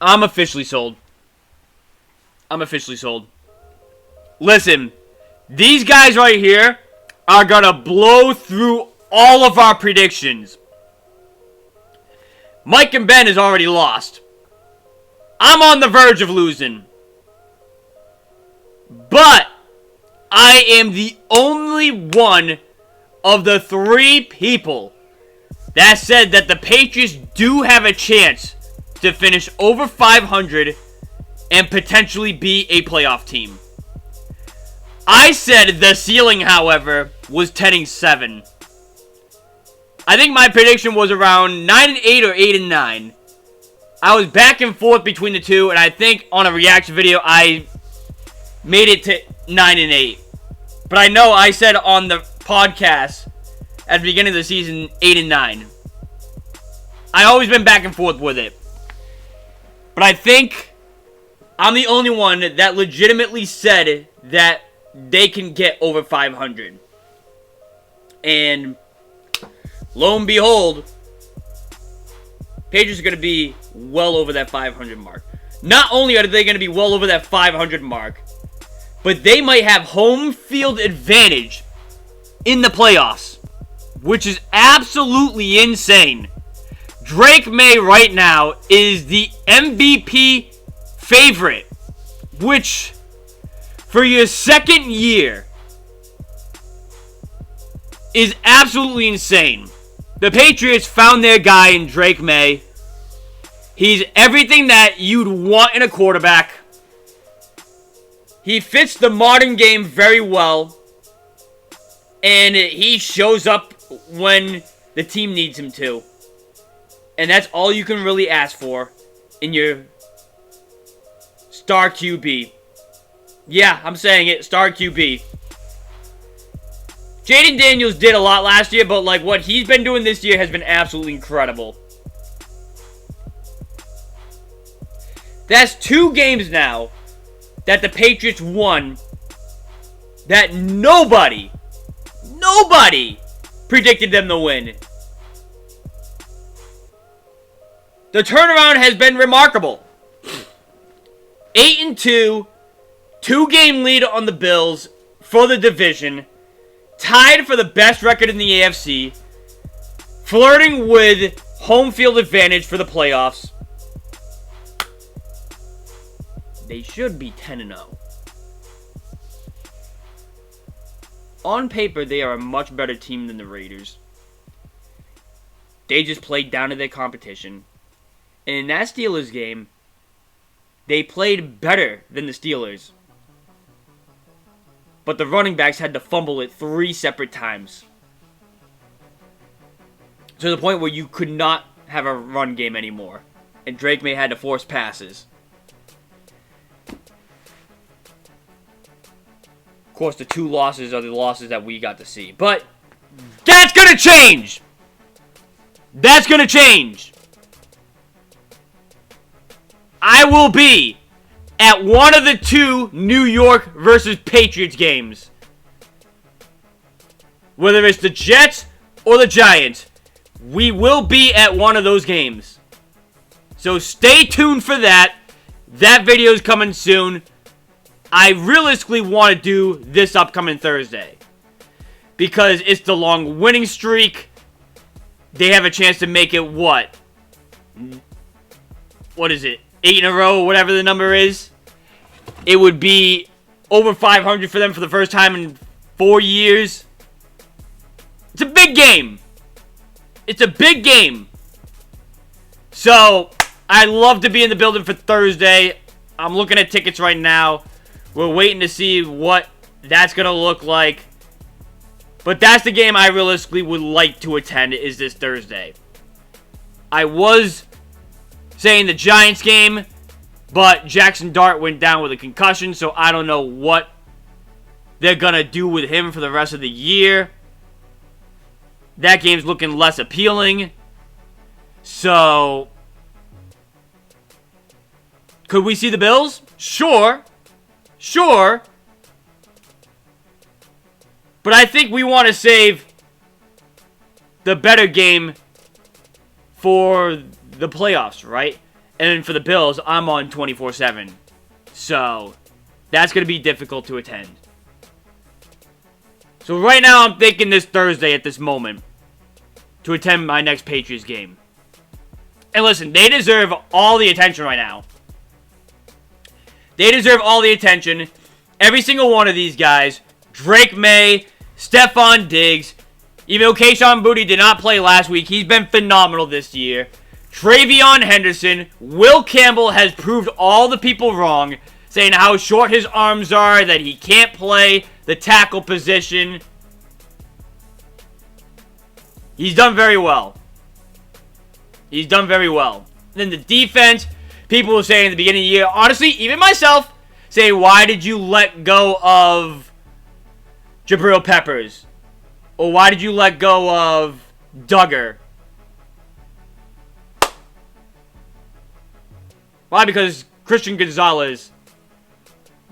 I'm officially sold. I'm officially sold. Listen, these guys right here are going to blow through all of our predictions. Mike and Ben has already lost. I'm on the verge of losing. But I am the only one of the 3 people that said that the Patriots do have a chance to finish over 500 and potentially be a playoff team. I said the ceiling, however, was 10-7. I think my prediction was around 9-8 or 8-9. I was back and forth between the two, and I think on a reaction video I made it to 9-8. But I know I said on the podcast at the beginning of the season 8-9. I always been back and forth with it. But I think I'm the only one that legitimately said that they can get over 500. And lo and behold, Patriots are going to be well over that 500 mark. Not only are they going to be well over that 500 mark, but they might have home field advantage in the playoffs, which is absolutely insane. Drake May right now is the MVP favorite, which for your second year is absolutely insane. The Patriots found their guy in Drake May. He's everything that you'd want in a quarterback. He fits the modern game very well. And he shows up when the team needs him to. And that's all you can really ask for in your star QB. Yeah, I'm saying it, star QB. Jaden Daniels did a lot last year, but like what he's been doing this year has been absolutely incredible. That's 2 games now that the Patriots won that nobody predicted them to win. The turnaround has been remarkable. 8-2, 2-game lead on the Bills for the division, tied for the best record in the AFC, flirting with home field advantage for the playoffs. They should be 10-0. On paper, they are a much better team than the Raiders. They just played down to their competition. And in that Steelers game, they played better than the Steelers. But the running backs had to fumble it 3 separate times. To the point where you could not have a run game anymore. And Drake May had to force passes. Of course, the 2 losses are the losses that we got to see. But that's going to change! That's going to change! I will be at one of the 2 New York versus Patriots games. Whether it's the Jets or the Giants, we will be at one of those games. So stay tuned for that. That video is coming soon. I realistically want to do this upcoming Thursday. Because it's the long winning streak. They have a chance to make it what? What is it? 8 in a row, whatever the number is. It would be over 500 for them for the first time in 4 years. It's a big game. It's a big game. So, I'd love to be in the building for Thursday. I'm looking at tickets right now. We're waiting to see what that's going to look like. But that's the game I realistically would like to attend, is this Thursday. I was saying the Giants game, but Jackson Dart went down with a concussion, so I don't know what they're going to do with him for the rest of the year. That game's looking less appealing. So, could we see the Bills? Sure. Sure. But I think we want to save the better game for the playoffs, right? And then for the Bills, I'm on 24/7. So, that's going to be difficult to attend. So right now, I'm thinking this Thursday at this moment to attend my next Patriots game. And listen, they deserve all the attention right now. They deserve all the attention. Every single one of these guys. Drake May, Stephon Diggs. Even though Kayshon Boutte did not play last week, he's been phenomenal this year. Travion Henderson. Will Campbell has proved all the people wrong, saying how short his arms are, that he can't play the tackle position. He's done very well. He's done very well. Then the defense, people were saying at the beginning of the year, honestly, even myself, say, why did you let go of Jabril Peppers? Or why did you let go of Duggar? Why? Because Christian Gonzalez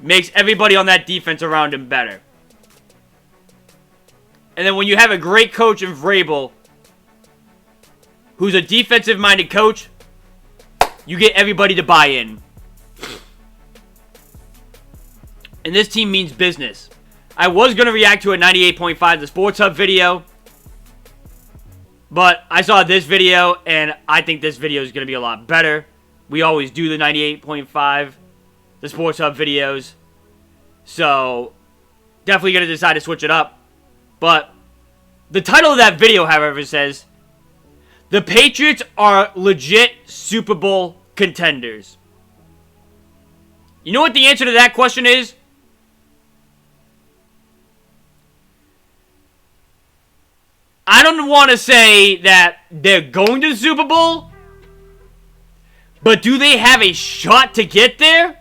makes everybody on that defense around him better. And then when you have a great coach in Vrabel, who's a defensive-minded coach, you get everybody to buy in. And this team means business. I was going to react to a 98.5 The Sports Hub video, but I saw this video, and I think this video is going to be a lot better. We always do the 98.5 The Sports Hub videos, so definitely going to decide to switch it up. But the title of that video, however, says, "The Patriots are legit Super Bowl contenders." You know what the answer to that question is? I don't want to say that they're going to the Super Bowl, but do they have a shot to get there?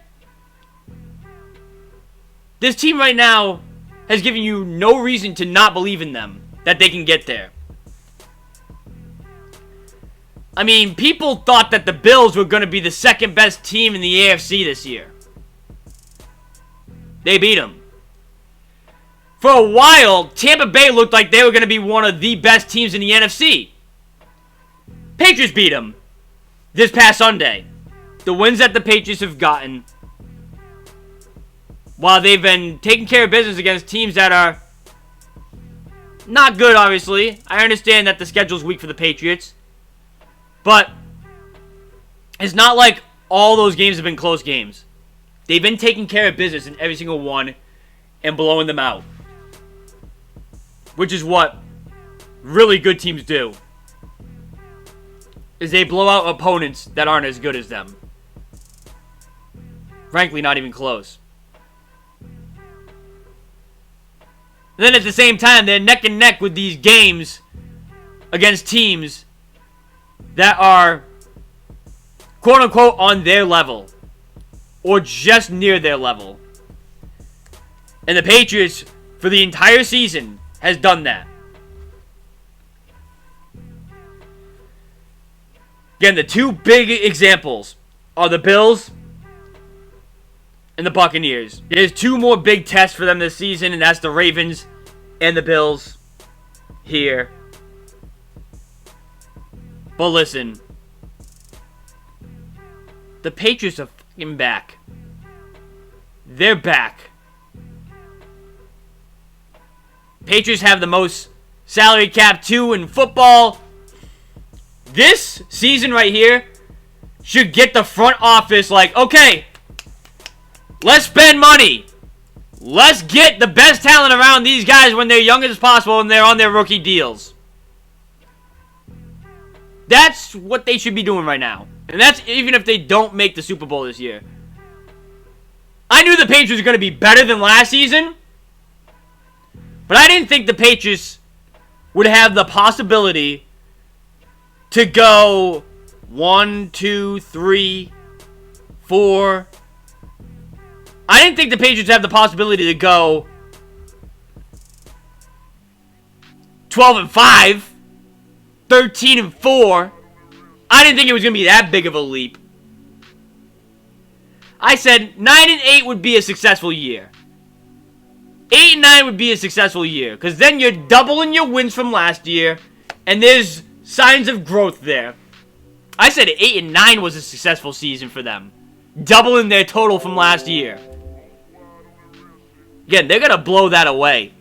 This team right now has given you no reason to not believe in them, that they can get there. I mean, people thought that the Bills were going to be the second best team in the AFC this year. They beat them. For a while, Tampa Bay looked like they were going to be one of the best teams in the NFC. Patriots beat them this past Sunday. The wins that the Patriots have gotten, while they've been taking care of business against teams that are not good, obviously. I understand that the schedule's weak for the Patriots. But it's not like all those games have been close games. They've been taking care of business in every single one and blowing them out. Which is what really good teams do. Is they blow out opponents that aren't as good as them. Frankly, not even close. And then at the same time, they're neck and neck with these games against teams that are, quote-unquote, on their level. Or just near their level. And the Patriots, for the entire season, has done that. Again, the two big examples are the Bills and the Buccaneers. There's two more big tests for them this season, and that's the Ravens and the Bills here. But listen, the Patriots are fucking back. They're back. Patriots have the most salary cap too in football. This season right here should get the front office like, okay, let's spend money. Let's get the best talent around these guys when they're young as possible and they're on their rookie deals. That's what they should be doing right now. And that's even if they don't make the Super Bowl this year. I knew the Patriots were going to be better than last season. But I didn't think the Patriots would have the possibility to go 1, 2, 3, 4. I didn't think the Patriots have the possibility to go 12-5, 13-4. I didn't think it was going to be that big of a leap. I said 9-8 would be a successful year. 8-9 would be a successful year, because then you're doubling your wins from last year, and there's signs of growth there. I said 8-9 was a successful season for them. Doubling their total from last year. Again, they're going to blow that away.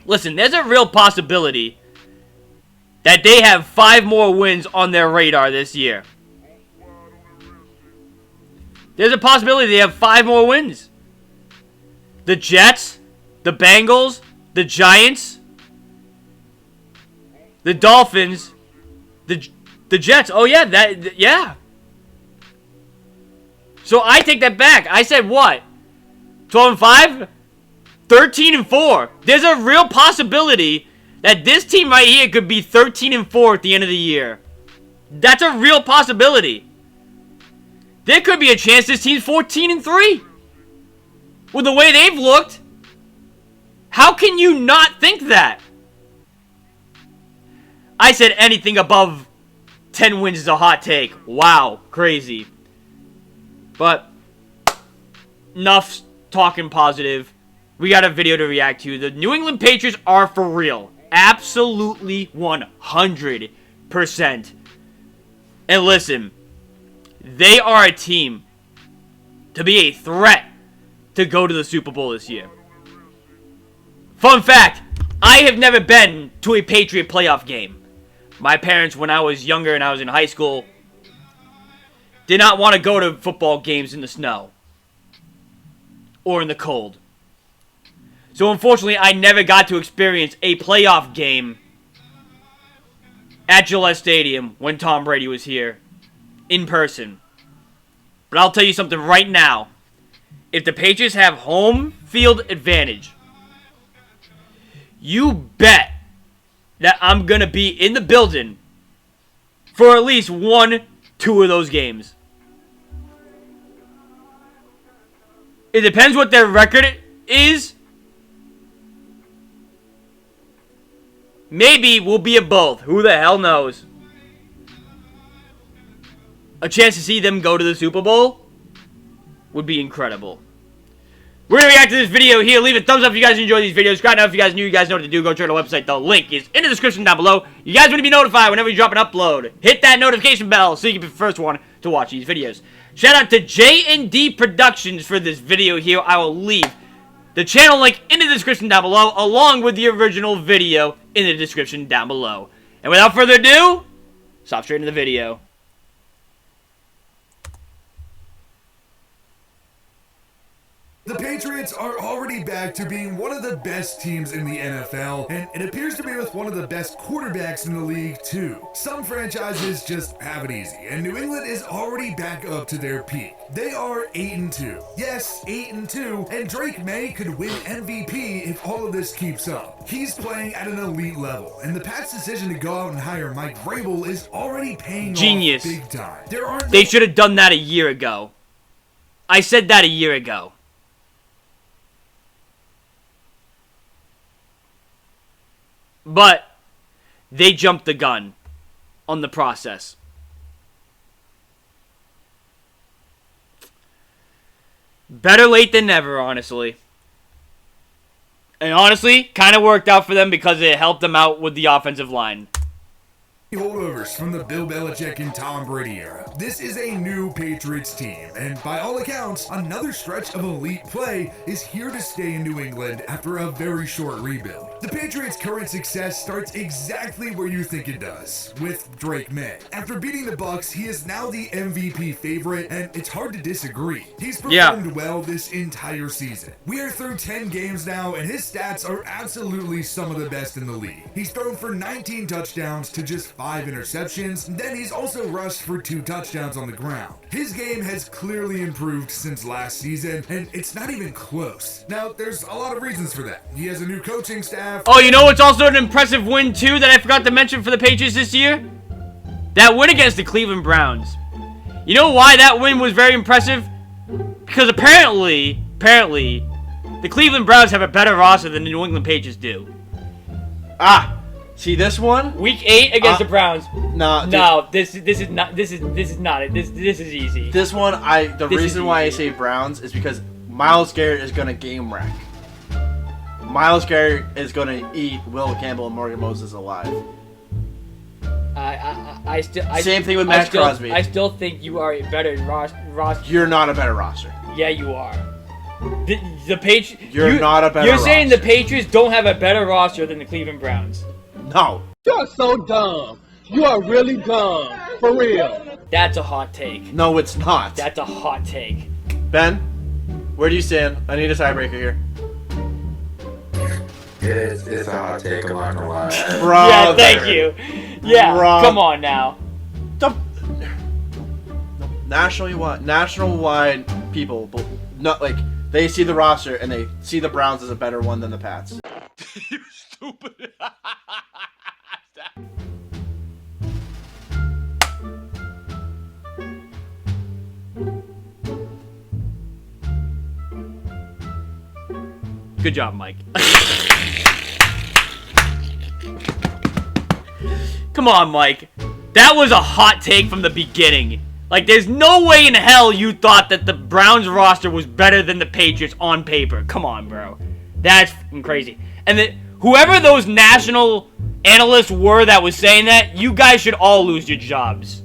Listen, there's a real possibility that they have 5 more wins on their radar this year. There's a possibility they have 5 more wins. The Jets, the Bengals, the Giants, the Dolphins, the Jets. Oh yeah, yeah. So I take that back. I said what? 12-5? 13-4. There's a real possibility that this team right here could be 13-4 at the end of the year. That's a real possibility. There could be a chance this team's 14-3. With the way they've looked. How can you not think that? I said anything above 10 wins is a hot take. Wow, crazy. But enough talking positive. We got a video to react to. The New England Patriots are for real. Absolutely 100%. And listen, they are a team to be a threat to go to the Super Bowl this year. Fun fact, I have never been to a Patriot playoff game. My parents, when I was younger and I was in high school, did not want to go to football games in the snow or in the cold. So unfortunately, I never got to experience a playoff game at Gillette Stadium when Tom Brady was here in person. But I'll tell you something right now. If the Patriots have home field advantage, you bet that I'm going to be in the building for at least 1-2 of those games. It depends what their record is. Maybe we'll be at both. Who the hell knows? A chance to see them go to the Super Bowl would be incredible. We're going to react to this video here. Leave a thumbs up if you guys enjoy these videos. Subscribe now if you guys new. You guys know what to do. Go check out the website. The link is in the description down below. You guys want to be notified whenever we drop an upload. Hit that notification bell so you can be the first one to watch these videos. Shout out to J&D Productions for this video here. I will leave the channel link in the description down below, along with the original video in the description down below. And without further ado, let's hop straight into the video. The Patriots are already back to being one of the best teams in the NFL, and it appears to be with one of the best quarterbacks in the league, too. Some franchises just have it easy, and New England is already back up to their peak. They are 8-2. Yes, 8-2, and Drake May could win MVP if all of this keeps up. He's playing at an elite level, and the Pats' decision to go out and hire Mike Vrabel is already paying Genius. off big time. They should have done that a year ago. I said that a year ago. But they jumped the gun on the process. Better late than never, honestly. And honestly, kind of worked out for them because it helped them out with the offensive line. Holdovers from the Bill Belichick and Tom Brady era. This is a new Patriots team, and by all accounts, another stretch of elite play is here to stay in New England after a very short rebuild. The Patriots' current success starts exactly where you think it does, with Drake May. After beating the Bucs, he is now the MVP favorite, and it's hard to disagree. He's performed well this entire season. We are through 10 games now, and his stats are absolutely some of the best in the league. He's thrown for 19 touchdowns to just 5 interceptions, then he's also rushed for 2 touchdowns on the ground. His game has clearly improved since last season, and it's not even close. Now, there's a lot of reasons for that. He has a new coaching staff. Oh, you know what's also an impressive win, too, that I forgot to mention for the Patriots this year? That win against the Cleveland Browns. You know why that win was very impressive? Because apparently, the Cleveland Browns have a better roster than the New England Patriots do. See this one? Week 8 against the Browns. No, this is not it. This is easy. This one, the reason why I say Browns is because Myles Garrett is gonna game wreck. Myles Garrett is gonna eat Will Campbell and Morgan Moses alive. Same thing with Max Crosby. I still think you are a better roster. You're not a better roster. Yeah, you are. The Patriots. You're not a better You're saying roster. the Patriots don't have a better roster than the Cleveland Browns. No. You're so dumb. You are really dumb. For real. That's a hot take. No, it's not. That's a hot take. Ben, where do you stand? I need a tiebreaker here. It's a hot take, I'm not gonna lie. Brother. Yeah, thank you. Yeah, Bro. come on now. National-wide people, but not like they see the roster and they see the Browns as a better one than the Pats. You stupid. Good job, Mike. Come on, Mike. That was a hot take from the beginning. Like, there's no way in hell you thought that the Browns roster was better than the Patriots on paper. Come on, bro. That's fucking crazy. And whoever those national analysts were that was saying that, you guys should all lose your jobs.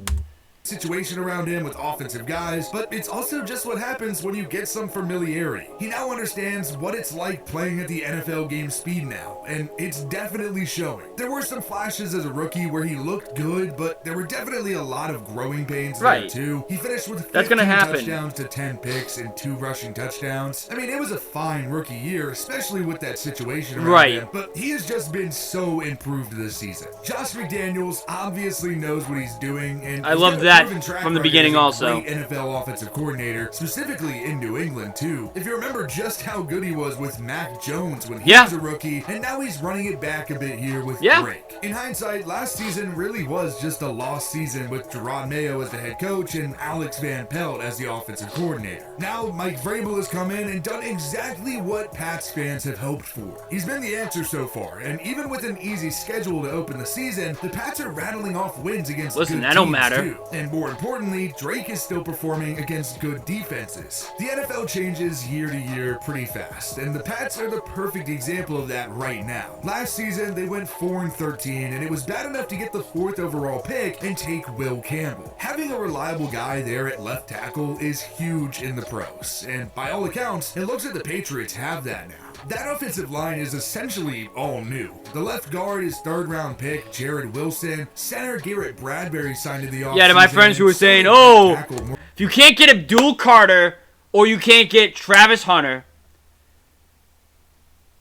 Situation around him with offensive guys, but it's also just what happens when you get some familiarity. He now understands what it's like playing at the NFL game speed now, and it's definitely showing. There were some flashes as a rookie where he looked good, but there were definitely a lot of growing pains there too. He finished with 15 touchdowns to 10 picks and 2 rushing touchdowns. I mean, it was a fine rookie year, especially with that situation around him, but he has just been so improved this season. Josh McDaniels obviously knows what he's doing, and I love that from the beginning also. Great NFL offensive coordinator, specifically in New England too. If you remember just how good he was with Mac Jones when he was a rookie, and now he's running it back a bit here with Drake. In hindsight, last season really was just a lost season with Gerard Mayo as the head coach and Alex Van Pelt as the offensive coordinator. Now Mike Vrabel has come in and done exactly what Pats fans have hoped for. He's been the answer so far, and even with an easy schedule to open the season, the Pats are rattling off wins against good that don't teams matter. too. And more importantly, Drake is still performing against good defenses. The NFL changes year to year pretty fast, and the Pats are the perfect example of that right now. Last season, they went 4-13, and it was bad enough to get the 4th overall pick and take Will Campbell. Having a reliable guy there at left tackle is huge in the pros, and by all accounts, it looks like the Patriots have that now. That offensive line is essentially all new. The left guard is 3rd-round pick Jared Wilson. Center Garrett Bradbury signed to the offseason. Yeah, to my friends who were saying, oh, if you can't get Abdul Carter or you can't get Travis Hunter,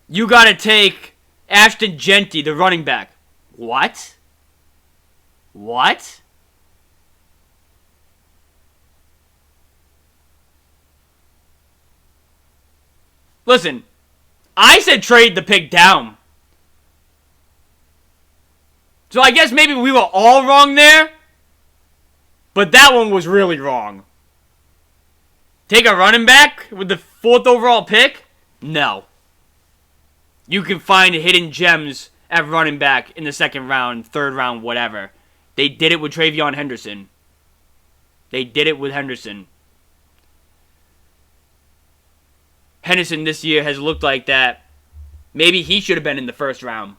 you got to take Ashton Genty, the running back. What? What? Listen, I said trade the pick down. So I guess maybe we were all wrong there. But that one was really wrong. Take a running back with the 4th overall pick? No. You can find hidden gems at running back in the 2nd round, 3rd round, whatever. They did it with Travion Henderson. They did it with Henderson. Henderson this year has looked like that. Maybe he should have been in the 1st round.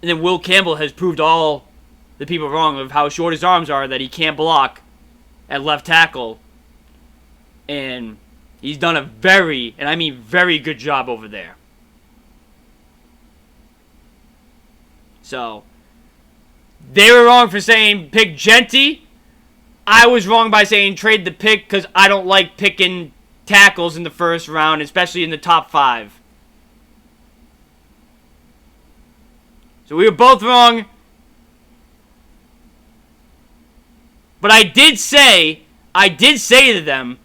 And then Will Campbell has proved all the people wrong of how short his arms are, that he can't block at left tackle. And he's done a very, and I mean very good job over there. So, they were wrong for saying pick Genty. I was wrong by saying trade the pick because I don't like picking tackles in the 1st round, especially in the top 5. So we were both wrong. But I did say to them,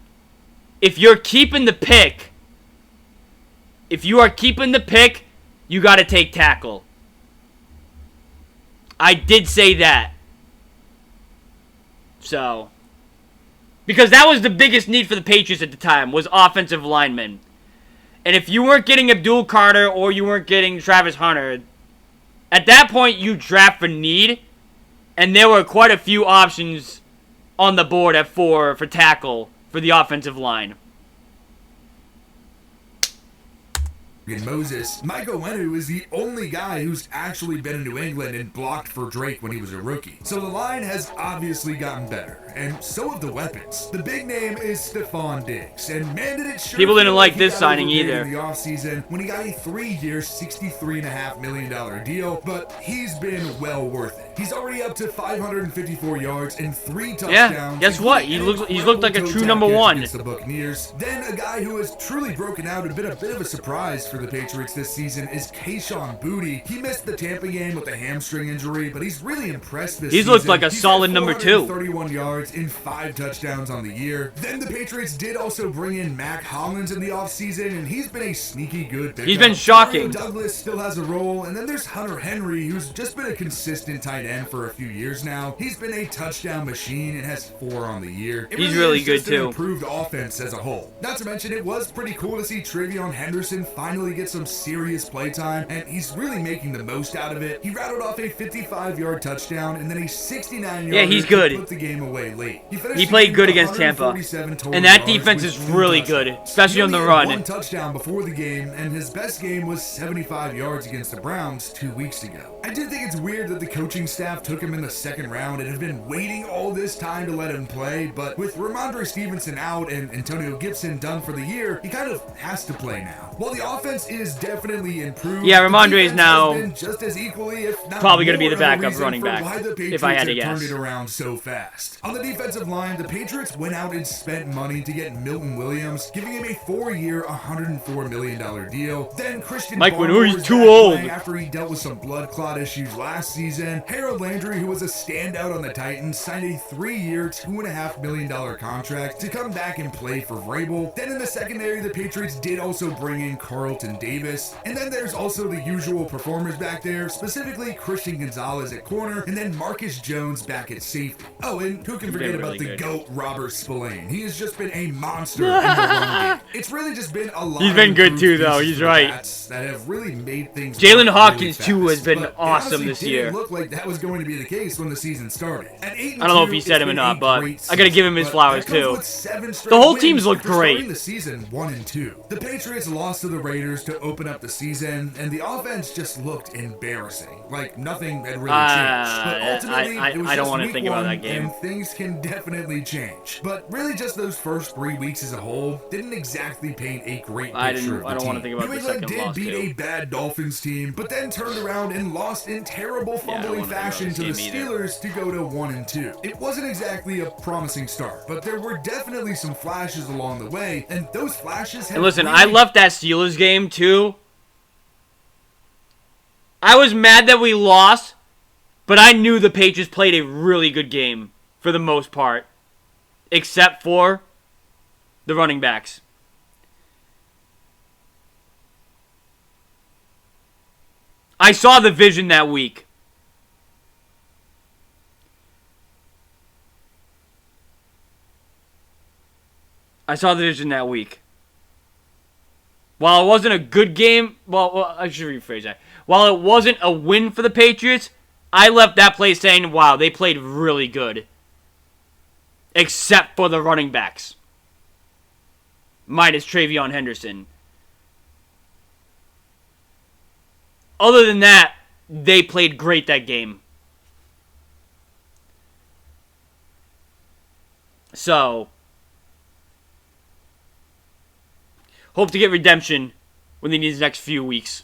if you're keeping the pick, you got to take tackle. I did say that. So, because that was the biggest need for the Patriots at the time, was offensive linemen. And if you weren't getting Abdul Carter or you weren't getting Travis Hunter, at that point you draft for need, and there were quite a few options on the board at 4 for tackle for the offensive line. and Moses, Mike Onwenu is the only guy who's actually been in New England and blocked for Drake when he was a rookie. So the line has obviously gotten better, and so have the weapons. The big name is Stephon Diggs, and man did it sure People didn't feel like he this got signing overpaid either. in the offseason when he got a 3-year, $63.5 million deal, but he's been well worth it. He's already up to 554 yards and 3 touchdowns. Yeah, guess what? He's looked like a true number one. Against the Buccaneers. Then a guy who has truly broken out and been a bit of a surprise for the Patriots this season is Kayshon Boutte. He missed the Tampa game with a hamstring injury, but he's really impressed this season. He's looked like a solid number 2. 31 yards and 5 touchdowns on the year. Then the Patriots did also bring in Mac Hollins in the offseason, and he's been a sneaky good pickup. He's been shocking. Mario Douglas still has a role, and then there's Hunter Henry, who's just been a consistent tight end for a few years now. He's been a touchdown machine and has 4 on the year. He's really is good just an too. Improved offense as a whole. Not to mention, it was pretty cool to see Travion Henderson finally get some serious playtime, and he's really making the most out of it. He rattled off a 55-yard touchdown and then a 69-yard. Yeah, he's good. Put the game away late. He played good against Tampa, and that defense is really good, especially on the run. 1 touchdown before the game, and his best game was 75 yards against the Browns 2 weeks ago. I do think it's weird that the coaching staff took him in the second round and have been waiting all this time to let him play, but with Ramondre Stevenson out and Antonio Gibson done for the year, he kind of has to play now. While the offense is definitely improved, yeah, Ramondre is now just as equally, if not probably going to be more the of a backup reason running for back, why the if I had to Patriots have guess. turned it around so fast. On the defensive line, the Patriots went out and spent money to get Milton Williams, giving him a 4-year, $104 million deal. Then Christian Mike Barmore Winoo's was too back old. playing after he dealt with some blood clot issues last season. Harold Landry, who was a standout on the Titans, signed a 3-year, $2.5 million contract to come back and play for Vrabel. Then in the secondary, the Patriots did also bring in Carlton Davis. And then there's also the usual performers back there, specifically Christian Gonzalez at corner, and then Marcus Jones back at safety. Oh, and who can forget about the GOAT Robert Spillane? He has just been a monster in the run game. It's really just been a lot. He's been of good improved too, though. pieces He's for the right. Pats that have really made things. Jalen work Hawkins, really too, has fast. been But it awesome honestly this didn't year. Look like that was going to be the case when the season started. At 8-2, I don't know if he said him or it's not, been but a great I gotta give him his season. flowers, But that comes too. with 7 straight The whole wins team's looked after starting great. the season 1-2. The Patriots lost to the Raiders to open up the season, and the offense just looked embarrassing. Like nothing had really changed. But ultimately, it was I don't just wanna week think about 1, that game. and things can definitely change. But really, just those first 3 weeks as a whole didn't exactly paint a great picture I of the don't want to team. think about New the England second did loss, beat too. a bad Dolphins team, but then turned around and lost in terrible I don't fumbling wanna think about fashion this to the game either. Steelers to go to 1-2. It wasn't exactly a promising start, but there were definitely some flashes along the way, and those flashes have And listen, really I left that Steelers game too. I was mad that we lost, but I knew the Patriots played a really good game for the most part, except for the running backs. I saw the vision that week. I saw the vision that week. While it wasn't a good game, well, I should rephrase that. While it wasn't a win for the Patriots, I left that place saying, wow, they played really good. Except for the running backs. Minus Travion Henderson. Other than that, they played great that game. So, hope to get redemption within these next few weeks.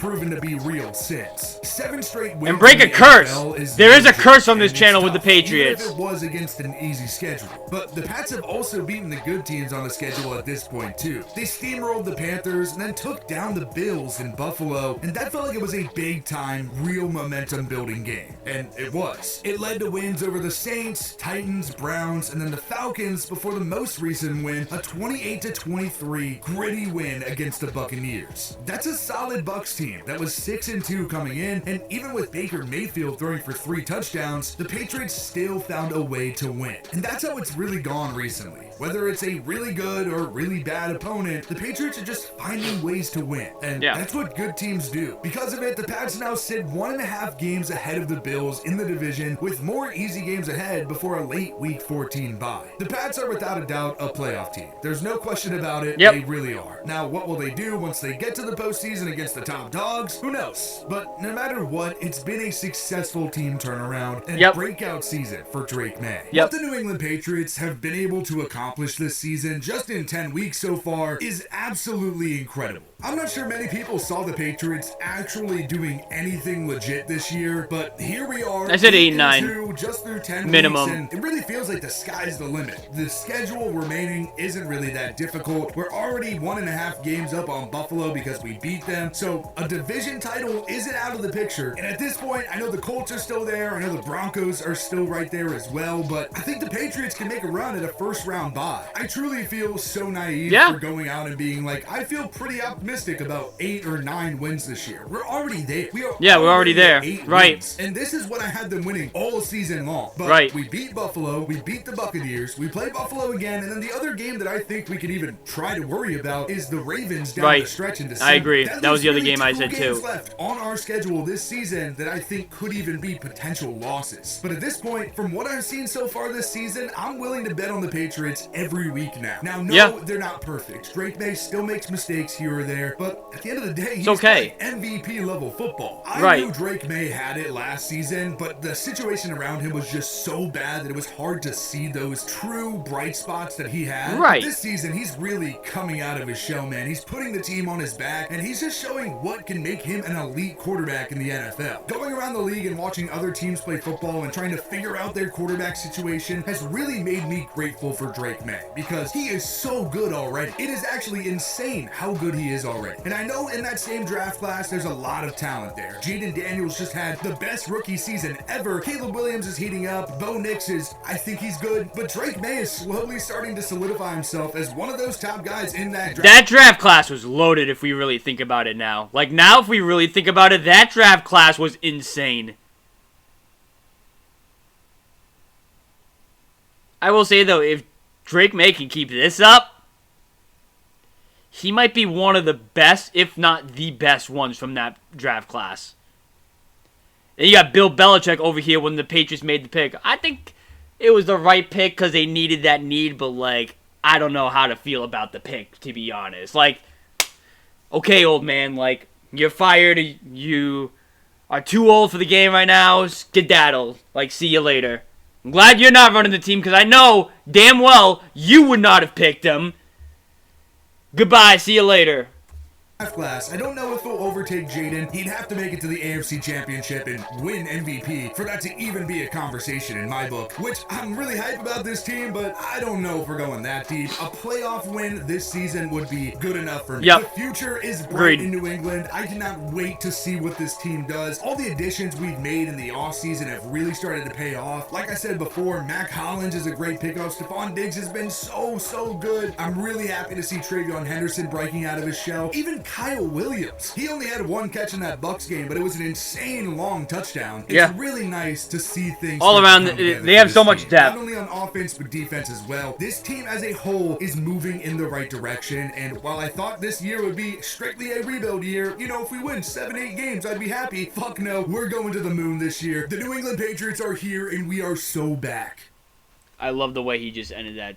proven to be real since. 7 straight wins. And break a in the curse. NFL There is a major, curse on this and channel it's with the tough, even if Patriots. It was against an easy schedule. But the Pats have also beaten the good teams on the schedule at this point too. They steamrolled the Panthers and then took down the Bills in Buffalo, and that felt like it was a big time, real momentum building game. And it was. It led to wins over the Saints, Titans, Browns, and then the Falcons before the most recent win, a 28-23 gritty win against the Buccaneers. That's a solid Bucs team that was 6-2 coming in, and even with Baker Mayfield throwing for 3 touchdowns, the Patriots still found a way to win. And that's how it's really gone recently. Whether it's a really good or really bad opponent, the Patriots are just finding ways to win. And that's what good teams do. Because of it, the Pats now sit 1.5 games ahead of the Bills in the division, with more easy games ahead before a late Week 14 bye. The Pats are without a doubt a playoff team. There's no question about it. They really are. Now, what will they do once they get to the postseason against the top dogs? Who knows? But no matter what, it's been a successful team turnaround and breakout season for Drake May. What the New England Patriots have been able to accomplish this season just in 10 weeks so far is absolutely incredible. I'm not sure many people saw the Patriots actually doing anything legit this year, but here we are. I said 8-9. Just through 10 minimum. weeks, and it really feels like the sky's the limit. The schedule remaining isn't really that difficult. We're already 1.5 games up on Buffalo because we beat them, so a division title isn't out of the picture. And at this point, I know the Colts are still there, I know the Broncos are still right there as well, but I think the Patriots can make a run at a first round bye. I truly feel so naive for going out and being like, I feel pretty optimistic about 8 or 9 wins this year. We're already there. We're already there. 8 wins. And this is what I had them winning all season long. But we beat Buffalo, we beat the Buccaneers, we play Buffalo again, and then the other game that I think we could even try to worry about is the Ravens down the stretch in December. I agree. That was the other game I said too. Left on our schedule this season that I think could even be potential losses. But at this point, from what I've seen so far this season, I'm willing to bet on the Patriots every week now. Now, no, they're not perfect. Drake May still makes mistakes here or there, but at the end of the day, he's playing MVP level football. I knew Drake May had it last season, but the situation around him was just so bad that it was hard to see those true bright spots that he had. This season, he's really coming out of his shell, man. He's putting the team on his back, and he's just showing what can make him an elite quarterback in the NFL. Going around the league and watching other teams play football and trying to figure out their quarterback situation has really made me grateful for Drake May, because he is so good already. It is actually insane how good he is already. And I know in that same draft class, there's a lot of talent there. Jaden Daniels just had the best rookie season ever. Caleb Williams is heating up. Bo Nix I think he's good. But Drake May is slowly starting to solidify himself as one of those top guys in that draft. That draft class was loaded if we really think about it now. Like, now if we really think about it, that draft class was insane. I will say, though, if Drake May can keep this up, he might be one of the best, if not the best ones from that draft class. And you got Bill Belichick over here when the Patriots made the pick. I think it was the right pick because they needed that need, but, like, I don't know how to feel about the pick, to be honest. Like, okay, old man, like, you're fired, you are too old for the game right now, skedaddle. Like, see you later. I'm glad you're not running the team because I know damn well you would not have picked him. Goodbye, see you later. Class. I don't know if he'll overtake Jaden. He'd have to make it to the AFC Championship and win MVP for that to even be a conversation in my book, which I'm really hyped about this team, but I don't know if we're going that deep. A playoff win this season would be good enough for me. The future is bright in New England. I cannot wait to see what this team does. All the additions we've made in the offseason have really started to pay off. Like I said before, Mac Hollins is a great pickup. Stephon Diggs has been so good. I'm really happy to see Travion Henderson breaking out of his shell. Even Kyle Williams. He only had 1 catch in that Bucs game, but it was an insane long touchdown. It's really nice to see things all around. They have so much depth. Not only on offense, but defense as well. This team as a whole is moving in the right direction, and while I thought this year would be strictly a rebuild year, you know, if we win 7-8 games, I'd be happy. Fuck no, we're going to the moon this year. The New England Patriots are here, and we are so back. I love the way he just ended that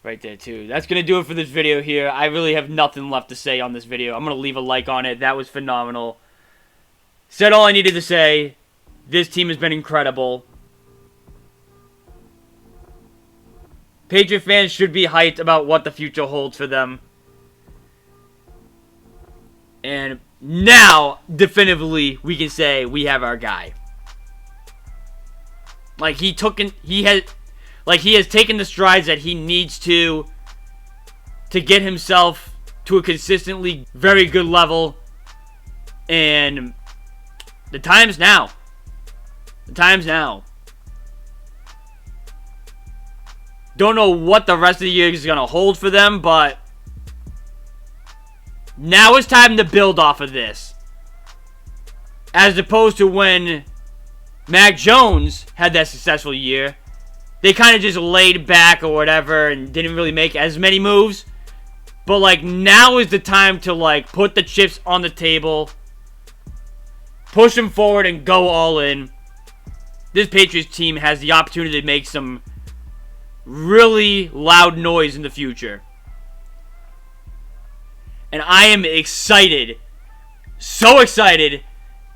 right there, too. That's going to do it for this video here. I really have nothing left to say on this video. I'm going to leave a like on it. That was phenomenal. Said all I needed to say. This team has been incredible. Patriot fans should be hyped about what the future holds for them. And now, definitively, we can say we have our guy. Like, he has taken the strides that he needs to get himself to a consistently very good level. And the time's now. The time's now. Don't know what the rest of the year is going to hold for them, but now it's time to build off of this. As opposed to when Mac Jones had that successful year. they kind of just laid back or whatever and didn't really make as many moves. But, like, now is the time to, like, put the chips on the table, push them forward, and go all in. This Patriots team has the opportunity to make some really loud noise in the future. And I am excited, so excited,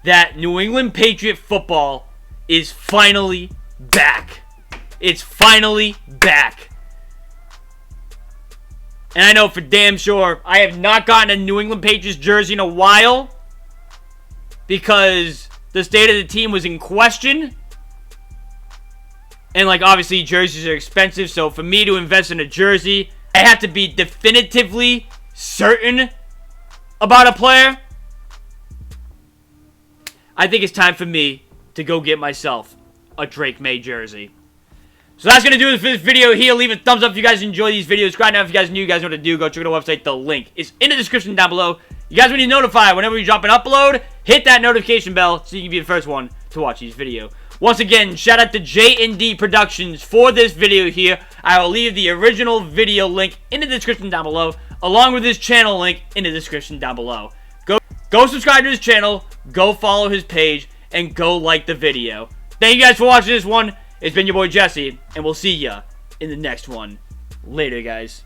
that New England Patriot football is finally back. It's finally back. And I know for damn sure I have not gotten a New England Patriots jersey in a while because the state of the team was in question. And, like, obviously jerseys are expensive, so for me to invest in a jersey, I have to be definitively certain about a player. I think it's time for me to go get myself a Drake May jersey. So that's going to do it for this video here. Leave a thumbs up if you guys enjoy these videos. Subscribe now if you guys new. You guys know what to do. Go check out the website. The link is in the description down below. You guys will be notified whenever we drop an upload. Hit that notification bell so you can be the first one to watch these videos. Once again, shout out to J&D Productions for this video here. I will leave the original video link in the description down below, along with his channel link in the description down below. Go subscribe to his channel, go follow his page, and go like the video. Thank you guys for watching this one. It's been your boy Jesse, and we'll see ya in the next one. Later, guys.